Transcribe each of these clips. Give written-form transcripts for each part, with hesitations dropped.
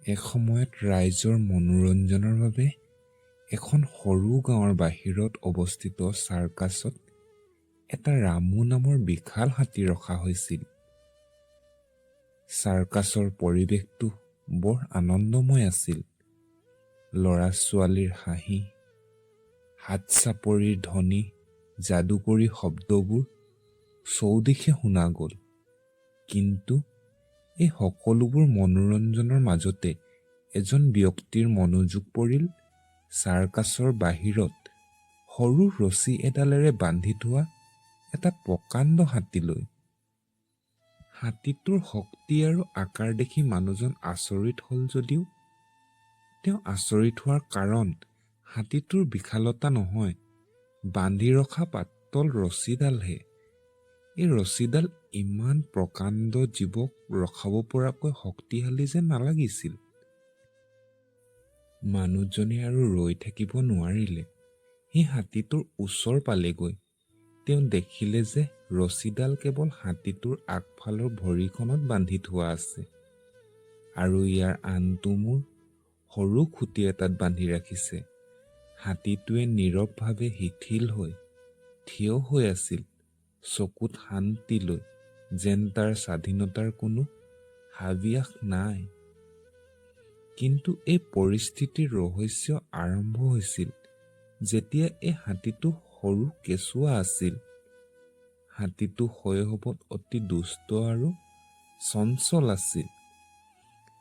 এসময়ত ৰাইজৰ মনোৰঞ্জনৰ বাবে এখন সৰু গাঁৱৰ বাহিৰত অৱস্থিত চাৰ্কাছত এটা ৰামু নামৰ বিশাল হাতী ৰখা হৈছিল। চাৰ্কাছৰ পৰিৱেশটো বৰ আনন্দময় আছিল। ল'ৰা-ছোৱালীৰ হাঁহি, হাত-চাপৰিৰ ধ্বনি, যাদুকৰী শব্দবোৰ চৌদিশে শুনা গ'ল। কিন্তু এই সকলোবোৰ মনোৰঞ্জনৰ মাজতে এজন ব্যক্তিৰ মনোযোগ পৰিল চাৰ্কাছৰ বাহিৰত সৰু ৰছী এডালেৰে বান্ধি থোৱা এটা প্ৰকাণ্ড হাতীলৈ। হাতীটোৰ শক্তি আৰু আকাৰ দেখি মানুহজন আচৰিত হ'ল যদিও তেওঁ আচৰিত হোৱাৰ কাৰণ হাতীটোৰ বিশালতা নহয়, বান্ধি ৰখা পাতল ৰছীডালহে। এই ৰছীডাল ইমান প্ৰকাণ্ড জীৱক ৰখাব পৰাকৈ শক্তিশালী যেন নালাগিছিল। মানুহজনে আৰু ৰৈ থাকিব নোৱাৰিলে। সেই হাতীটোৰ ওচৰ পালেগৈ। তেওঁ দেখিলে যে ৰছীডাল কেৱল হাতীটোৰ আগফালৰ ভৰিখনত বান্ধি থোৱা আছে আৰু ইয়াৰ আনটো মূৰ সৰু খুঁটি এটাত বান্ধি ৰাখিছে। হাতীটোৱে নীৰৱভাৱে শিথিল হৈ থিয় হৈ আছিল, চকুত শান্তি লৈ, যেন তাৰ স্বাধীনতাৰ কোনো হাবিয়াস নাই। কিন্তু এই পৰিস্থিতিৰ ৰহস্য আৰম্ভ হৈছিল যেতিয়া এই হাতীটো সৰু কেঁচুৱা আছিল। হাতীটো শৈশৱত অতি দুষ্ট আৰু চঞ্চল আছিল।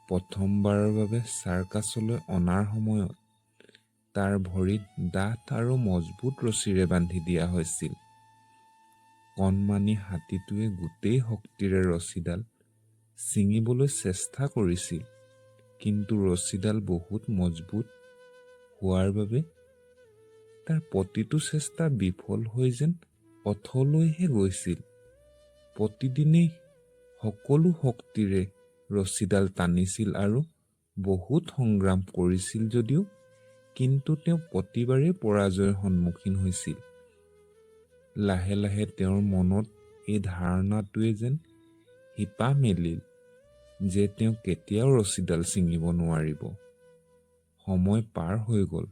প্ৰথমবাৰৰ বাবে চাৰ্কাছলৈ অনাৰ সময়ত তাৰ ভৰিত ডাঠ আৰু মজবুত ৰছীৰে বান্ধি দিয়া হৈছিল। কণমানি হাতীটোৱে গোটেই শক্তিৰে ৰছীডাল ছিঙিবলৈ চেষ্টা কৰিছিল, কিন্তু ৰছীডাল বহুত মজবুত হোৱাৰ বাবে তাৰ প্ৰতিটো চেষ্টা বিফল হৈ যেন অথলৈহে গৈছিল। প্ৰতিদিনেই সকলো শক্তিৰে ৰছীডাল টানিছিল আৰু বহুত সংগ্ৰাম কৰিছিল যদিও কিন্তু তেওঁ প্ৰতিবাৰেই পৰাজয়ৰ সন্মুখীন হৈছিল। লাহে লাহে তেওঁৰ মনত এই ধাৰণাটোৱে যেন শিপা মেলিল যে তেওঁ কেতিয়াও ৰছীডাল ছিঙিব নোৱাৰিব। সময় পাৰ হৈ গ'ল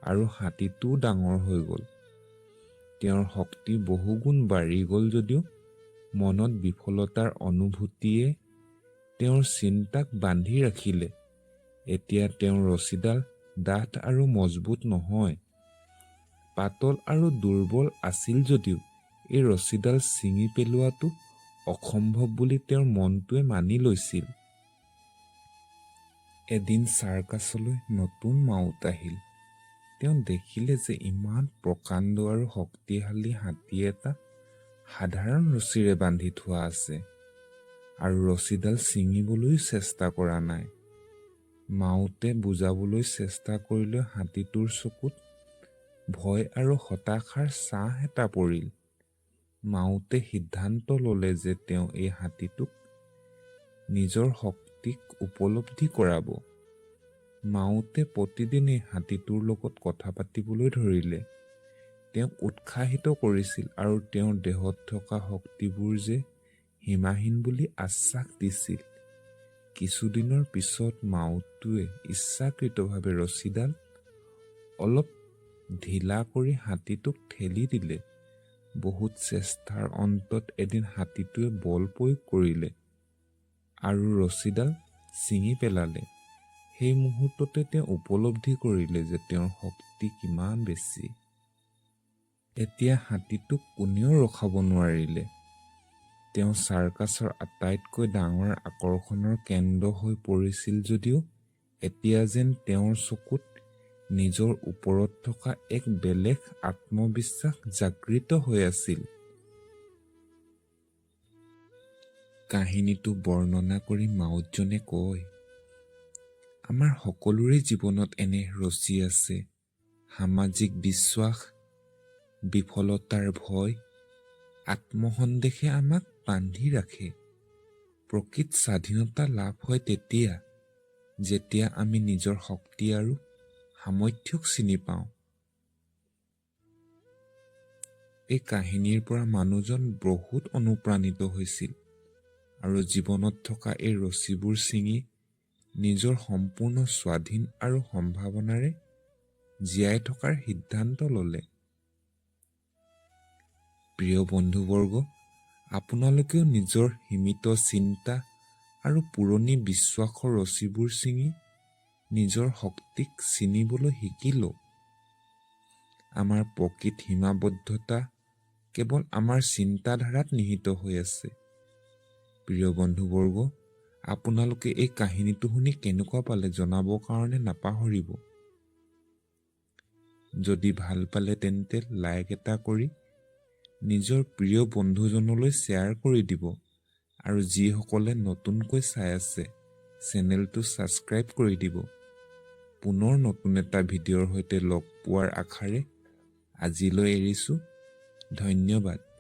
আৰু হাতীটোও ডাঙৰ হৈ গ'ল। তেওঁৰ শক্তি বহুগুণ বাঢ়ি গ'ল যদিও মনত বিফলতাৰ অনুভূতিয়ে তেওঁৰ চিন্তাক বান্ধি ৰাখিলে। এতিয়া তেওঁৰ ৰছীডাল ডাঠ আৰু মজবুত নহয়, পাতল আৰু দুৰ্বল আছিল যদিও এই ৰছীডাল ছিঙি পেলোৱাটো অসম্ভৱ বুলি তেওঁৰ মনটোৱে মানি লৈছিল। এদিন চাৰ্কাছলৈ নতুন মাউত আহিল। তেওঁ দেখিলে যে ইমান প্ৰকাণ্ড আৰু শক্তিশালী হাতী এটা সাধাৰণ ৰছীৰে বান্ধি থোৱা আছে আৰু ৰছীডাল ছিঙিবলৈ চেষ্টা কৰা নাই। মাউতে বুজাবলৈ চেষ্টা কৰিলে হাতীটোৰ চকুত ভয় আৰু হতাশাৰ ছাঁ এটা পৰিল। মাউতে সিদ্ধান্ত ল'লে যে তেওঁ এই হাতীটোক নিজৰ শক্তিক উপলব্ধি কৰাব। মাউতে প্ৰতিদিনেই হাতীটোৰ লগত কথা পাতিবলৈ ধৰিলে, তেওঁক উৎসাহিত কৰিছিল আৰু তেওঁৰ দেহত থকা শক্তিবোৰ যে সীমাহীন বুলি আশ্বাস দিছিল। কিছুদিনৰ পিছত মাউতটোৱে ইচ্ছাকৃতভাৱে ৰছীডাল অলপ ঢিলা কৰি হাতীটোক ঠেলি দিলে। বহুত চেষ্টাৰ অন্তত এদিন হাতীটোৱে বল প্ৰয়োগ কৰিলে আৰু ৰছীডাল ছিঙি পেলালে। সেই মুহূৰ্ততে তেওঁ উপলব্ধি কৰিলে যে তেওঁৰ শক্তি কিমান বেছি। এতিয়া হাতীটোক কোনেও ৰখাব নোৱাৰিলে। তেওঁ চাৰ্কাছৰ আটাইতকৈ ডাঙৰ আকৰ্ষণৰ কেন্দ্ৰ হৈ পৰিছিল যদিও এতিয়া যেন তেওঁৰ চকুত নিজৰ ওপৰত থকা এক বেলেগ আত্মবিশ্বাস জাগৃত হৈ আছিল। কাহিনীটো বৰ্ণনা কৰি মাউতজনে কয়, আমাৰ সকলোৰে জীৱনত এনে ৰছী আছে। সামাজিক বিশ্বাস, বিফলতাৰ ভয়, আত্মসন্দেহে আমাক বান্ধি ৰাখে। প্ৰকৃত স্বাধীনতা লাভ হয় তেতিয়া যেতিয়া আমি নিজৰ শক্তি আৰু সামৰ্থ্যক চিনি পাওঁ। এই কাহিনীৰ পৰা মানুহজন বহুত অনুপ্ৰাণিত হৈছিল আৰু জীৱনত থকা এই ৰছীবোৰ ছিঙি নিজৰ সম্পূৰ্ণ স্বাধীন আৰু সম্ভাৱনাৰে জীয়াই থকাৰ সিদ্ধান্ত ল'লে। প্ৰিয় বন্ধুবৰ্গ, আপোনালোকেও নিজৰ সীমিত চিন্তা আৰু পুৰণি বিশ্বাসৰ ৰছীবোৰ ছিঙি নিজৰ শক্তিক চিনিবলৈ শিকিলো। আমাৰ প্ৰকৃত সীমাবদ্ধতা কেৱল আমাৰ চিন্তাধাৰাত নিহিত হৈ আছে। প্ৰিয় বন্ধুবৰ্গ, আপোনালোকে এই কাহিনীটো শুনি কেনেকুৱা পালে জনাবৰ কাৰণে নাপাহৰিব। যদি ভাল পালে তেন্তে লাইক এটা কৰি নিজৰ প্ৰিয় বন্ধুজনলৈ শ্বেয়াৰ কৰি দিব আৰু যিসকলে নতুনকৈ চাই আছে চেনেলটো ছাবস্ক্ৰাইব কৰি দিব। পুনৰ নতুন এটা ভিডিঅ'ৰ সৈতে লগ পোৱাৰ আশাৰে আজিলৈ এৰিছোঁ। ধন্যবাদ।